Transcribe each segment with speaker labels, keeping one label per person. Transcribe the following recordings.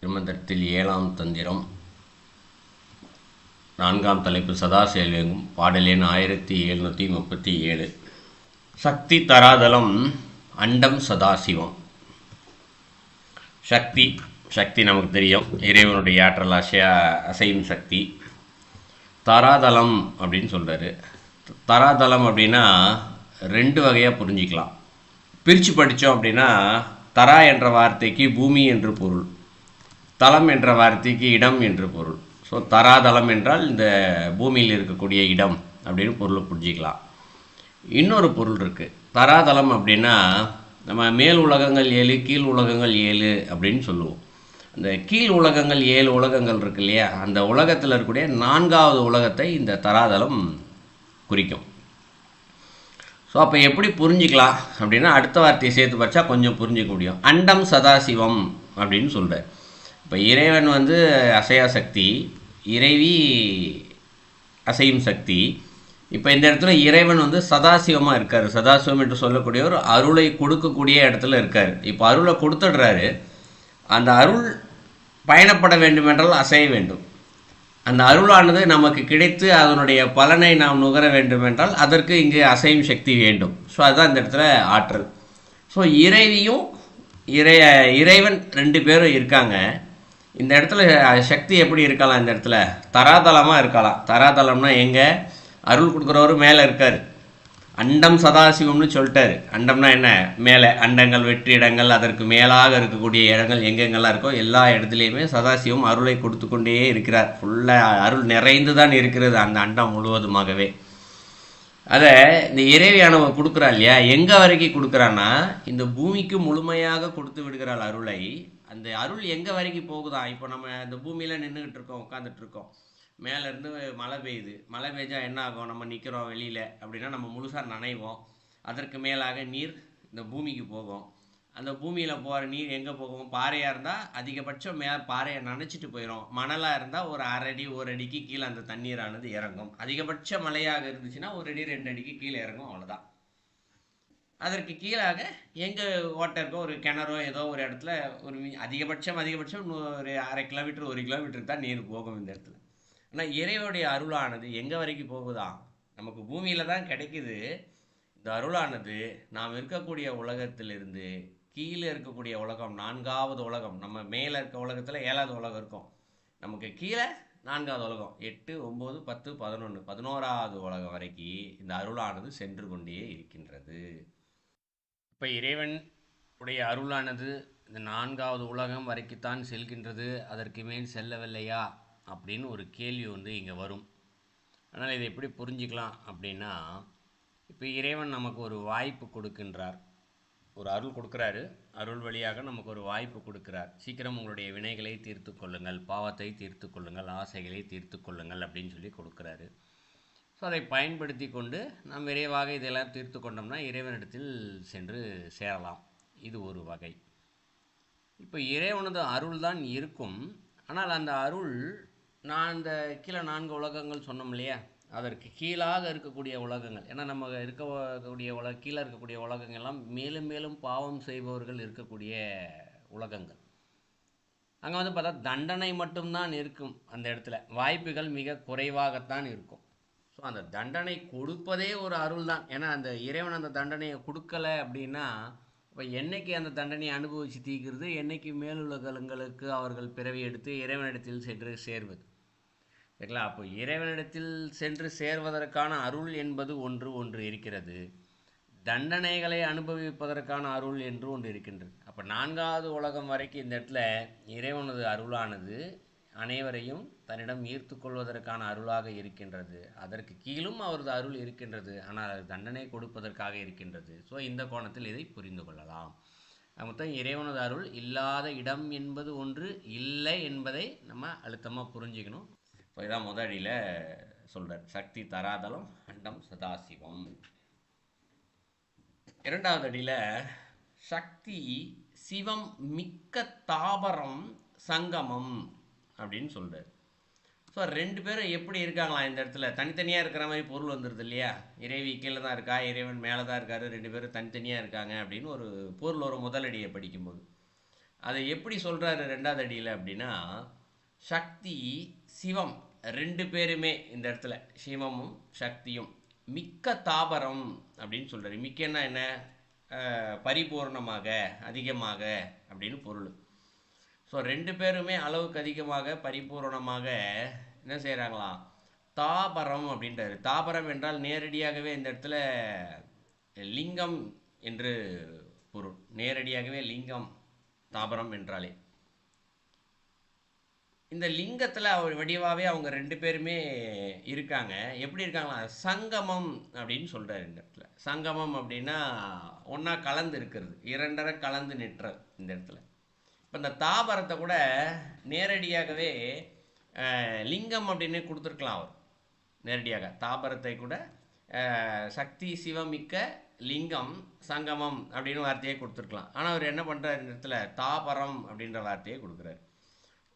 Speaker 1: திருமந்திரத்தில் 7ஆம் தந்திரம் 4ஆம் தலைப்பு சதாசிவம் பாடல் எண் 1737. சக்தி தராதலம் அண்டம் சதாசிவம். சக்தி சக்தி நமக்கு தெரியும், இறைவனுடைய ஆற்றல் அசையும் சக்தி. தராதலம் அப்படின்னு சொல்கிறாரு. தராதலம் அப்படின்னா ரெண்டு வகையாக புரிஞ்சிக்கலாம். பிரித்து படித்தோம் அப்படின்னா தரா என்ற வார்த்தைக்கு பூமி என்று பொருள், தலம் என்ற வார்த்தைக்கு இடம் என்று பொருள். ஸோ தராதலம் என்றால் இந்த பூமியில் இருக்கக்கூடிய இடம் அப்படின்னு பொருளை புரிஞ்சிக்கலாம். இன்னொரு பொருள் இருக்குது. தராதலம் அப்படின்னா நம்ம மேல் உலகங்கள் 7 கீழ் உலகங்கள் 7 அப்படின்னு சொல்லுவோம். அந்த கீழ் உலகங்கள் 7 உலகங்கள் இருக்கு இல்லையா, அந்த உலகத்தில் இருக்கக்கூடிய 4வது உலகத்தை இந்த தராதலம் குறிக்கும். ஸோ அப்போ எப்படி புரிஞ்சிக்கலாம் அப்படின்னா அடுத்த வார்த்தையை சேர்த்து படித்தா கொஞ்சம் புரிஞ்சிக்க முடியும். அண்டம் சதாசிவம் அப்படின்னு சொல்கிறார். இப்போ இறைவன் அசையா சக்தி, இறைவி அசையும் சக்தி. இப்போ இந்த இடத்துல இறைவன் சதாசிவமாக இருக்கார். சதாசிவம் என்று சொல்லக்கூடிய ஒரு அருளை கொடுக்கக்கூடிய இடத்துல இருக்கார். இப்போ அருளை கொடுத்துடுறாரு. அந்த அருள் பயணப்பட வேண்டுமென்றால் அசைய வேண்டும். அந்த அருளானது நமக்கு கிடைத்து அதனுடைய பலனை நாம் நுகர வேண்டுமென்றால் அதற்கு இங்கு அசையும் சக்தி வேண்டும். ஸோ அதுதான் இந்த இடத்துல ஆற்றல். ஸோ இறைவியும் இறைவன் 2 பேரும் இருக்காங்க. இந்த இடத்துல சக்தி எப்படி இருக்கலாம்? இந்த இடத்துல தராதலமாக இருக்கலாம். தராதலம்னா எங்கே? அருள் கொடுக்குறவரும் மேலே இருக்கார். அண்டம் சதாசிவம்னு சொல்லிட்டாரு. அண்டம்னா என்ன? மேலே அண்டங்கள், வெற்றிடங்கள், அதற்கு மேலாக இருக்கக்கூடிய இடங்கள் எங்கெங்கெல்லாம் இருக்கோ எல்லா இடத்துலையுமே சதாசிவம் அருளை கொடுத்து கொண்டே இருக்கிறார். ஃபுல்லாக அருள் நிறைந்து தான் இருக்கிறது அந்த அண்டம் முழுவதுமாகவே. அதை இந்த இறைவியானவ கொடுக்குறா இல்லையா, எங்கே வரைக்கும் கொடுக்குறான்னா இந்த பூமிக்கு முழுமையாக கொடுத்து விடுகிறாள் அருளை. அந்த அருள் எங்கே வரைக்கும் போகுதான்? இப்போ நம்ம இந்த பூமியில் நின்றுக்கிட்டு இருக்கோம், உட்காந்துட்டு இருக்கோம். மேலேருந்து மழை பெய்யுது. மழை பெய்ஞ்சா என்ன ஆகும்? நம்ம நிற்கிறோம் வெளியில் அப்படின்னா நம்ம முழுசாக நனைவோம். அதற்கு மேலாக நீர் இந்த பூமிக்கு போகும். அந்த பூமியில் போகிற நீர் எங்கே போகும்? பாறையாக இருந்தால் அதிகபட்சம் பாறையை நனைச்சிட்டு போயிடும். மணலாக இருந்தால் ஒரு 1/2 அடி 1 அடிக்கு கீழே அந்த தண்ணீரானது இறங்கும். அதிகபட்ச மழையாக இருந்துச்சுன்னா 1 அடி 2 அடிக்கு கீழே இறங்கும், அவ்வளோதான். அதற்கு கீழாக எங்கே ஓட்டை இருக்கோ, ஒரு கிணறோ ஏதோ ஒரு இடத்துல ஒரு அதிகபட்சம் ஒரு 1/2 கிலோமீட்டர் 1 கிலோமீட்டருக்கு தான் நீர் போகும் இந்த இடத்துல. ஆனால் இறைவனுடைய அருளானது எங்கே வரைக்கும் போகுதான்? நமக்கு பூமியில் தான் கிடைக்குது. இந்த அருளானது நாம் இருக்கக்கூடிய உலகத்திலிருந்து கீழே இருக்கக்கூடிய உலகம், 4வது உலகம், நம்ம மேலே இருக்க உலகத்தில் 7வது உலகம் இருக்கும். நமக்கு கீழே 4வது உலகம், 8, 9, 10, 11, 11வது உலகம் வரைக்கும் இந்த அருளானது சென்று கொண்டே இருக்கின்றது. இப்போ இறைவன் உடைய அருளானது இந்த 4வது உலகம் வரைக்குத்தான் செல்கின்றது, அதற்கு மேல் செல்லவில்லையா அப்படின்னு ஒரு கேள்வி இங்கே வரும். ஆனால் இதை எப்படி புரிஞ்சிக்கலாம் அப்படின்னா, இப்போ இறைவன் நமக்கு ஒரு வாய்ப்பு கொடுக்கின்றார், ஒரு அருள் கொடுக்குறாரு. அருள் வழியாக நமக்கு ஒரு வாய்ப்பு கொடுக்குறார். சீக்கிரம் உங்களுடைய வினைகளை தீர்த்து கொள்ளுங்கள், பாவத்தை தீர்த்து கொள்ளுங்கள், ஆசைகளை தீர்த்து கொள்ளுங்கள் அப்படின்னு சொல்லி கொடுக்குறாரு. ஸோ அதை பயன்படுத்தி கொண்டு நாம் விரைவாக இதெல்லாம் தீர்த்து கொண்டோம்னா இறைவனிடத்தில் சென்று சேரலாம். இது ஒரு வகை. இப்போ இறைவனது அருள் தான் இருக்கும். ஆனால் அந்த அருள் நான் இந்த கீழே 4 உலகங்கள் சொன்னோம் இல்லையா, அதற்கு கீழாக இருக்கக்கூடிய உலகங்கள், ஏன்னா நம்ம இருக்கக்கூடிய கீழே இருக்கக்கூடிய உலகங்கள்லாம் மேலும் மேலும் பாவம் செய்பவர்கள் இருக்கக்கூடிய உலகங்கள். அங்கே பார்த்தா தண்டனை மட்டும்தான் இருக்கும். அந்த இடத்துல வாய்ப்புகள் மிக குறைவாகத்தான் இருக்கும். ஸோ அந்த தண்டனை கொடுப்பதே ஒரு அருள் தான். ஏன்னா அந்த இறைவன் அந்த தண்டனையை கொடுக்கலை அப்படின்னா இப்போ என்னைக்கு அந்த தண்டனையை அனுபவித்து தீர்க்கிறது, என்னைக்கு மேலுலகங்களுக்கு அவர்கள் பிறவி எடுத்து இறைவனிடத்தில் சென்று சேர்வது. சரிங்களா? அப்போ இறைவனிடத்தில் சென்று சேர்வதற்கான அருள் என்பது ஒன்று இருக்கிறது. தண்டனைகளை அனுபவிப்பதற்கான அருள் என்று ஒன்று இருக்கின்றது. அப்போ 4வது உலகம் வரைக்கும் இந்த இடத்துல இறைவனது அருளானது அனைவரையும் தன்னிடம் ஈர்த்து கொள்வதற்கான அருளாக இருக்கின்றது. அதற்கு கீழும் அவரது அருள் இருக்கின்றது, ஆனால் அது தண்டனை கொடுப்பதற்காக இருக்கின்றது. ஸோ இந்த கோணத்தில் இதை புரிந்து கொள்ளலாம். மொத்தம் இறைவனது அருள் இல்லாத இடம் என்பது ஒன்று இல்லை என்பதை நம்ம அழுத்தமாக புரிஞ்சுக்கணும். இப்போ இதான் முதலில் சொல்கிறார். சக்தி தராதலம் அண்டம் சதாசிவம். 2வது அடியில் சக்தி சிவம் மிக்க தாபரம் சங்கமம் அப்படின்னு சொல்கிறார். ஸோ 2 பேரும் எப்படி இருக்காங்களா இந்த இடத்துல? தனித்தனியாக இருக்கிற மாதிரி பொருள் வந்துடுது இல்லையா. இறைவி கீழே தான் இருக்கா, இறைவன் மேலே தான் இருக்காரு, 2 பேரும் தனித்தனியாக இருக்காங்க அப்படின்னு ஒரு பொருள் ஒரு முதலடியை படிக்கும்போது. அதை எப்படி சொல்கிறாரு ரெண்டாவது அடியில் அப்படின்னா, சக்தி சிவம் ரெண்டு பேருமே இந்த இடத்துல சிவமும் சக்தியும் மிக்க தாபரம் அப்படின்னு சொல்கிறாரு. மிக்கன்னா என்ன? பரிபூர்ணமாக, அதிகமாக அப்படின்னு பொருள். ஸோ ரெண்டு பேருமே அளவுக்கு அதிகமாக பரிபூர்ணமாக என்ன செய்கிறாங்களாம்? தாபரம் அப்படின்றாரு. தாபரம் என்றால் நேரடியாகவே இந்த இடத்துல லிங்கம் என்று பொருள். நேரடியாகவே லிங்கம் தாபரம் என்றாலே. இந்த லிங்கத்தில் அவர் வடிவாகவே அவங்க ரெண்டு பேருமே இருக்காங்க. எப்படி இருக்காங்களா? சங்கமம் அப்படின்னு சொல்கிறார் இந்த இடத்துல. சங்கமம் அப்படின்னா ஒன்றா கலந்து இருக்கிறது, இரண்டரை கலந்து நிற்றது இந்த இடத்துல. இப்போ இந்த தாபரத்தை கூட நேரடியாகவே லிங்கம் அப்படின்னு கொடுத்துருக்கலாம் அவர். நேரடியாக தாபரத்தை கூட சக்தி சிவமிக்க லிங்கம் சங்கமம் அப்படின்னு வார்த்தையை கொடுத்துருக்கலாம். ஆனால் அவர் என்ன பண்ணுறாரு இந்த இடத்துல? தாபரம் அப்படின்ற வார்த்தையை கொடுக்குறாரு.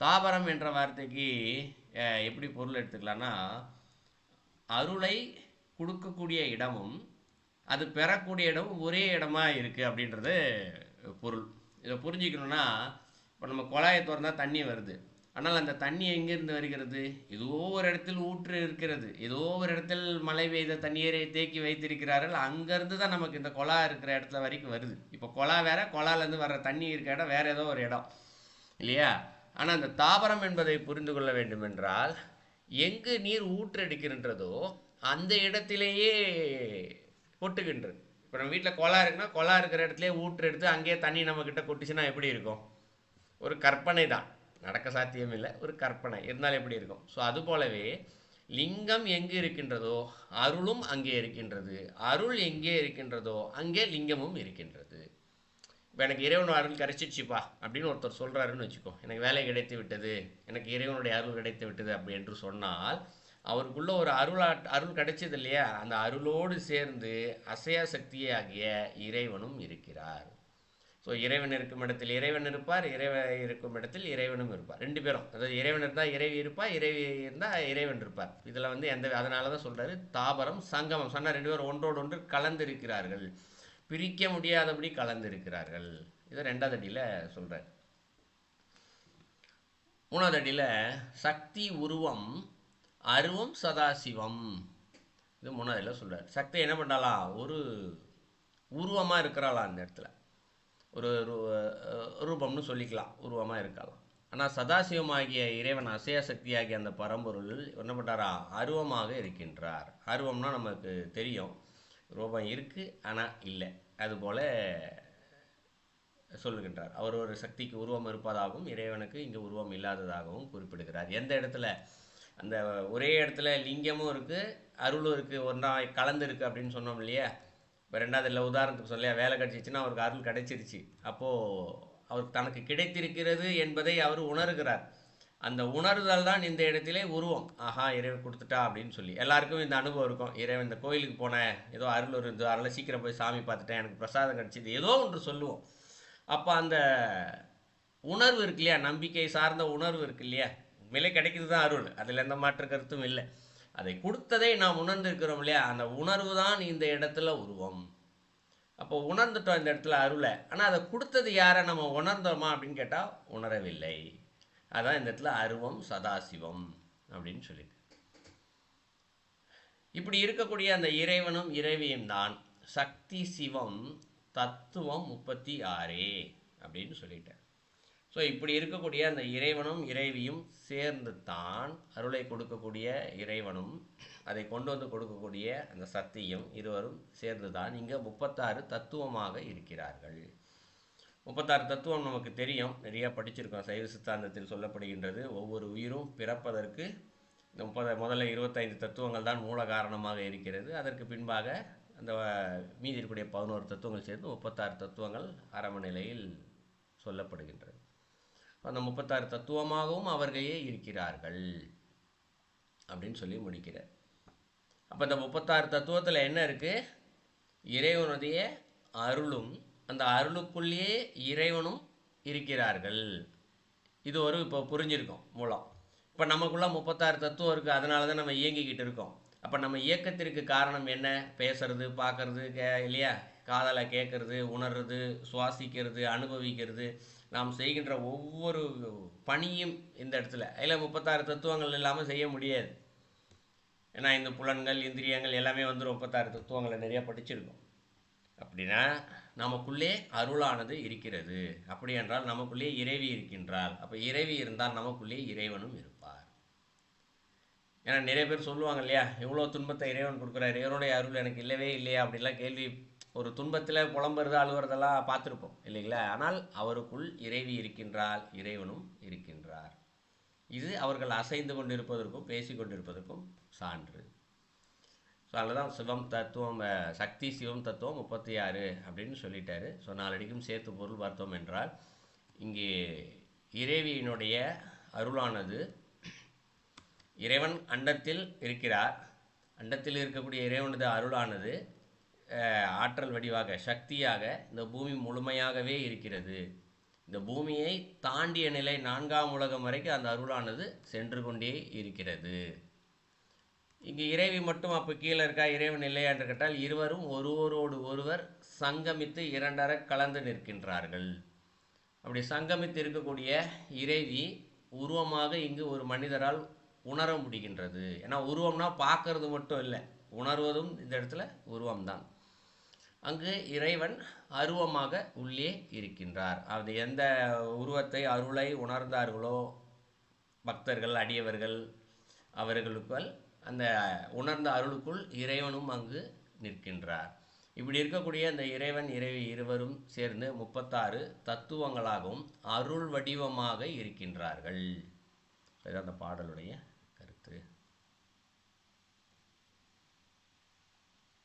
Speaker 1: தாபரம் என்ற வார்த்தைக்கு எப்படி பொருள் எடுத்துக்கலான்னா, அருளை கொடுக்கக்கூடிய இடமும் அது பெறக்கூடிய இடமும் ஒரே இடமா இருக்குது அப்படின்றது பொருள். இதை புரிஞ்சுக்கணுன்னா, இப்போ நம்ம குழாயை திறந்தால் தண்ணி வருது. ஆனால் அந்த தண்ணி எங்கேருந்து வருகிறது? ஏதோ ஒரு இடத்தில் ஊற்று இருக்கிறது, ஏதோ ஒரு இடத்தில் மழை பெய்த தண்ணீரை தேக்கி வைத்திருக்கிறார்கள். அங்கேருந்து தான் நமக்கு இந்த குழா இருக்கிற இடத்துல வரைக்கும் வருது. இப்போ குழா வேற, குழாலேருந்து வர்ற தண்ணி இருக்கிற இடம் வேறு ஏதோ ஒரு இடம் இல்லையா? ஆனால் அந்த தாபரம் என்பதை புரிந்து கொள்ள வேண்டுமென்றால், எங்கு நீர் ஊற்றெடுக்கின்றதோ அந்த இடத்திலேயே கொட்டுகின்றது. இப்போ நம்ம வீட்டில் குழா இருக்குன்னா, குழா இருக்கிற இடத்துலேயே ஊற்று எடுத்து அங்கேயே தண்ணி நம்மக்கிட்ட கொட்டுச்சுன்னா எப்படி இருக்கும்? ஒரு கற்பனை தான், நடக்க சாத்தியம் இல்லை, ஒரு கற்பனை இருந்தால் எப்படி இருக்கும்? ஸோ அது போலவே லிங்கம் எங்கு இருக்கின்றதோ அருளும் அங்கே இருக்கின்றது, அருள் எங்கே இருக்கின்றதோ அங்கே லிங்கமும் இருக்கின்றது. இப்போ எனக்கு இறைவன் அருள் கிடைச்சிடுச்சுப்பா அப்படின்னு ஒருத்தர் சொல்கிறாருன்னு வச்சுக்கோ, எனக்கு வேலை கிடைத்து விட்டது, எனக்கு இறைவனுடைய அருள் கிடைத்து விட்டது அப்படி என்று சொன்னால், அவருக்குள்ள ஒரு அருள் கிடைச்சது இல்லையா? அந்த அருளோடு சேர்ந்து அசையா சக்தியாகிய இறைவனும் இருக்கிறார். ஸோ இறைவன் இருக்கும் இடத்தில் இறைவன் இருப்பார், இறைவன் இருக்கும் இடத்தில் இறைவனும் இருப்பார். ரெண்டு பேரும், அதாவது இறைவன் இருந்தால் இறைவி இருப்பார், இறைவி இருந்தால் இறைவன் இருப்பார். இதில் அதனால தான் சொல்கிறாரு தாபரம் சங்கமம். சொன்னால் ரெண்டு பேரும் ஒன்றோடு ஒன்று கலந்து இருக்கிறார்கள், பிரிக்க முடியாதபடி கலந்திருக்கிறார்கள். இதை ரெண்டாவது அடியில் சொல்கிறார். மூணாவது அடியில் சக்தி உருவம் அருவம் சதாசிவம், இது மூணாவது அடியில் சொல்கிறார். சக்தி என்ன பண்ணாலாம்? ஒரு உருவமாக இருக்கிறாளாம் அந்த இடத்துல, ஒரு ரூபம்னு சொல்லிக்கலாம், உருவமாக இருக்கலாம். ஆனால் சதாசிவமாகிய இறைவன் அசைய சக்தியாகிய அந்த பரம்பொருள் என்ன பண்ணுறாரா? அருவமாக இருக்கின்றார். அருவம்னா நமக்கு தெரியும், ரூபம் இருக்குது ஆனால் இல்லை, அதுபோல் சொல்லுகின்றார். அவர் ஒரு சக்திக்கு உருவம் இருப்பதாகவும் இறைவனுக்கு இங்கே உருவம் இல்லாததாகவும் குறிப்பிடுகிறார். எந்த இடத்துல? அந்த ஒரே இடத்துல லிங்கமும் இருக்குது அருளும் இருக்குது, ஒன்றா கலந்து இருக்குது அப்படின்னு சொன்னோம் இல்லையா? இப்போ ரெண்டாவது இல்லை, உதாரணத்துக்கு சொல்லியா, வேலை கிடச்சிச்சின்னா அவருக்கு அருள் கிடைச்சிருச்சு. அப்போது அவருக்கு தனக்கு கிடைத்திருக்கிறது என்பதை அவர் உணர்கிறார். அந்த உணர்தல் தான் இந்த இடத்திலே உருவம். ஆஹா, இறைவன் கொடுத்துட்டா அப்படின்னு சொல்லி எல்லாருக்கும் இந்த அனுபவம் இருக்கும். இறைவன் இந்த கோயிலுக்கு போனேன், ஏதோ அருள் இருந்து அதனால் சீக்கிரம் போய் சாமி பார்த்துட்டேன், எனக்கு பிரசாதம் கிடச்சிது, ஏதோ ஒன்று சொல்லுவோம். அப்போ அந்த உணர்வு இருக்கு இல்லையா, நம்பிக்கை சார்ந்த உணர்வு இருக்கு இல்லையா, உண்மையிலே கிடைக்கிது தான் அருள், அதில் எந்த மாற்று கருத்தும் இல்லை. அதை கொடுத்ததை நாம் உணர்ந்திருக்கிறோம் இல்லையா, அந்த உணர்வு தான் இந்த இடத்துல உருவம். அப்போ உணர்ந்துட்டோம் இந்த இடத்துல அருளை. ஆனால் அதை கொடுத்தது யாரை? நம்ம உணர்ந்தோமா அப்படின்னு கேட்டால் உணரவில்லை. அதான் இந்த இடத்துல அருவம் சதாசிவம் அப்படின்னு சொல்லிட்டு. இப்படி இருக்கக்கூடிய அந்த இறைவனும் இறைவியும் தான் சக்தி சிவம் தத்துவம் 36 அப்படின்னு சொல்லிட்டேன். ஸோ இப்படி இருக்கக்கூடிய அந்த இறைவனும் இறைவியும் சேர்ந்து தான் அருளை கொடுக்கக்கூடிய இறைவனும் அதை கொண்டு வந்து கொடுக்கக்கூடிய அந்த சக்தியும் இருவரும் சேர்ந்து தான் இங்கே 36 தத்துவமாக இருக்கிறார்கள். 36 தத்துவம் நமக்கு தெரியும், நிறையா படிச்சிருக்கோம். சைவ சித்தாந்தத்தில் சொல்லப்படுகின்றது, ஒவ்வொரு உயிரும் பிறப்பதற்கு இந்த முதல்ல 25 தத்துவங்கள் தான் மூல காரணமாக இருக்கிறது. அதற்கு பின்பாக அந்த மீதி இருக்கக்கூடிய 11 தத்துவங்கள் சேர்ந்து 36 தத்துவங்கள் ஆரம்ப நிலையில் சொல்லப்படுகின்றது. அந்த 36 தத்துவமாகவும் அவர்களே இருக்கிறார்கள் அப்படின்னு சொல்லி முடிக்கிறார். அப்போ இந்த 36 தத்துவத்தில் என்ன இருக்குது? இறைவனுடைய அருளும் அந்த அருளுக்குள்ளேயே இறைவனும் இருக்கிறார்கள். இது ஒரு இப்போ புரிஞ்சிருக்கோம் மூலம். இப்போ நமக்குள்ள 36 தத்துவம் இருக்குது, அதனால தான் நம்ம இயங்கிக்கிட்டு இருக்கோம். அப்போ நம்ம இயக்கத்திற்கு காரணம் என்ன? பேசுறது, பார்க்கறது இல்லையா, காதலை கேட்கறது, உணர்றது, சுவாசிக்கிறது, அனுபவிக்கிறது, நாம் செய்கின்ற ஒவ்வொரு பணியும் இந்த இடத்துல அதில் 36 தத்துவங்கள் இல்லாமல் செய்ய முடியாது. ஏன்னா இந்த புலன்கள் இந்திரியங்கள் எல்லாமே வந்து 36 தத்துவங்களை நிறையா படிச்சிருக்கோம். அப்படின்னா நமக்குள்ளே அருளானது இருக்கிறது. அப்படி என்றால் நமக்குள்ளே இறைவி இருக்கின்றாள். அப்போ இறைவி இருந்தால் நமக்குள்ளே இறைவனும் இருப்பார். ஏன்னா நிறைய பேர் சொல்லுவாங்க இல்லையா, எவ்வளோ துன்பத்தை இறைவன் கொடுக்குறாரு, இறைவனுடைய அருள் எனக்கு இல்லவே இல்லையா அப்படிலாம் கேள்வி, ஒரு துன்பத்தில் புலம்புறது அழுவுறதெல்லாம் பார்த்துருப்போம் இல்லைங்களா. ஆனால் அவருக்குள் இறைவி இருக்கின்றால், இறைவனும் இருக்கின்றார். இது அவர்கள் அசைந்து கொண்டிருப்பதற்கும் பேசி கொண்டிருப்பதற்கும் சான்று. ஸோ அதில் தான் சிவம் தத்துவம், சக்தி சிவம் தத்துவம் 36 அப்படின்னு சொல்லிட்டாரு. ஸோ நாலடிக்கும் சேர்த்து பொருள் பார்த்தோம் என்றால், இங்கே இறைவியினுடைய அருளானது, இறைவன் அண்டத்தில் இருக்கிறார். அண்டத்தில் இருக்கக்கூடிய இறைவனது அருளானது ஆற்றல் வடிவாக சக்தியாக இந்த பூமி முழுமையாகவே இருக்கிறது. இந்த பூமியை தாண்டிய நிலை 4ஆம் உலகம் வரைக்கும் அந்த அருளானது சென்று கொண்டே இருக்கிறது. இங்கே இறைவி மட்டும் அப்போ கீழே இருக்கா, இறைவன் இல்லையா என்று கேட்டால், இருவரும் ஒருவரோடு ஒருவர் சங்கமித்து இரண்டர கலந்து நிற்கின்றார்கள். அப்படி சங்கமித்து இருக்கக்கூடிய இறைவி உருவமாக இங்கு ஒரு மனிதரால் உணர முடிகின்றது. ஏன்னா உருவம்னா பார்க்கறது மட்டும் இல்லை, உணர்வதும் இந்த இடத்துல உருவம்தான். அங்கு இறைவன் அருவமாக உள்ளே இருக்கின்றார். அது எந்த உருவத்தை அருளை உணர்ந்தார்களோ பக்தர்கள் அடியவர்கள், அவர்களுக்குள் அந்த உணர்ந்த அருளுக்குள் இறைவனும் அங்கு நிற்கின்றார். இப்படி இருக்கக்கூடிய அந்த இறைவன் இறைவி இருவரும் சேர்ந்து 36 தத்துவங்களாகவும் அருள் வடிவமாக இருக்கின்றார்கள். இதுதான் அந்த பாடலுடைய